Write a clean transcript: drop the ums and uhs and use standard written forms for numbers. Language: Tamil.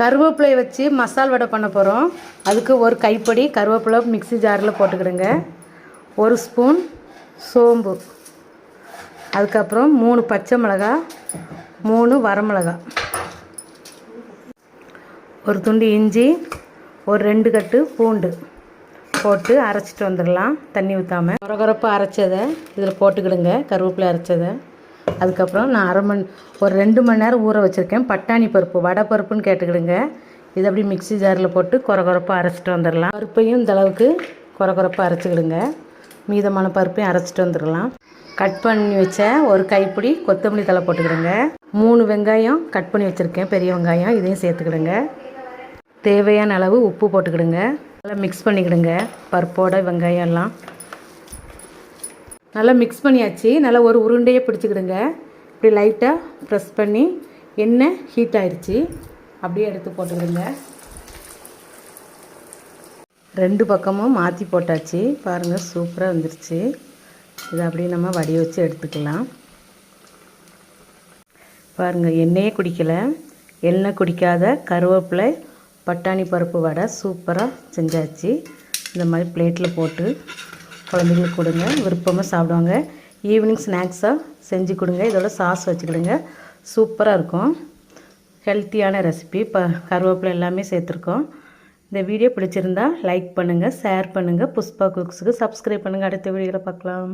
கருவேப்பிலை வச்சு மசால் வடை பண்ண போகிறோம். அதுக்கு ஒரு கைப்படி கருவேப்பிலை மிக்ஸி ஜாரில் போட்டுக்கிடுங்க. 1 ஸ்பூன் சோம்பு, அதுக்கப்புறம் 3 பச்சை மிளகாய், 3 வரமிளகா, ஒரு துண்டு இஞ்சி, ஒரு 2 கட்டு பூண்டு போட்டு அரைச்சிட்டு வந்துடலாம். தண்ணி ஊற்றாமல் கொரகொரப்பு அரைச்சதை இதில் போட்டுக்கிடுங்க. கருவேப்பிலை அரைச்சதை. அதுக்கப்புறம் நான் ஒரு 2 மணி நேரம் ஊற வச்சுருக்கேன் பட்டாணி பருப்பு, வடை பருப்புன்னு கேட்டுக்கிடுங்க. இதை அப்படி மிக்ஸி ஜாரில் போட்டு கொரகொரப்பாக அரைச்சிட்டு வந்துடலாம். பருப்பையும் இந்த அளவுக்கு கொரகொரப்பாக அரைச்சிக்கிடுங்க. மீதமான பருப்பையும் அரைச்சிட்டு வந்துடலாம். கட் பண்ணி வச்ச ஒரு கைப்பிடி கொத்தமல்லி தழை போட்டுக்கிடுங்க. 3 வெங்காயம் கட் பண்ணி வச்சுருக்கேன், பெரிய வெங்காயம், இதையும் சேர்த்துக்கிடுங்க. தேவையான அளவு உப்பு போட்டுக்கிடுங்க. நல்லா மிக்ஸ் பண்ணிக்கிடுங்க. பருப்போட வெங்காயம் எல்லாம் நல்லா மிக்ஸ் பண்ணியாச்சு. நல்லா ஒரு உருண்டையை பிடிச்சிக்கிடுங்க. இப்படி லைட்டாக ப்ரெஸ் பண்ணி எண்ணெய் ஹீட் ஆயிடுச்சு, அப்படியே எடுத்து போட்டுக்கிடுங்க. 2 பக்கமும் மாற்றி போட்டாச்சு. பாருங்கள், சூப்பராக வந்துருச்சு. இதை அப்படியே நம்ம வடிய வச்சு எடுத்துக்கலாம். பாருங்கள், எண்ணெயே குடிக்கலை. எண்ணெய் குடிக்காத கருவேப்பிலை பட்டாணி பருப்பு வடை சூப்பராக செஞ்சாச்சு. இந்த மாதிரி பிளேட்டில் போட்டு குழந்தைங்களுக்கு கொடுங்க, விருப்பமாக சாப்பிடுவாங்க. ஈவினிங் ஸ்நாக்ஸாக செஞ்சு கொடுங்க. இதோட சாஸ் வச்சுக்கிடுங்க, சூப்பராக இருக்கும். ஹெல்த்தியான ரெசிபி. கருவேப்பிலை எல்லாமே சேர்த்துருக்கோம். இந்த வீடியோ பிடிச்சிருந்தா லைக் பண்ணுங்கள், ஷேர் பண்ணுங்கள். புஷ்பா குக்ஸுக்கு சப்ஸ்கிரைப் பண்ணுங்கள். அடுத்த வீடியோவில் பார்க்கலாம்.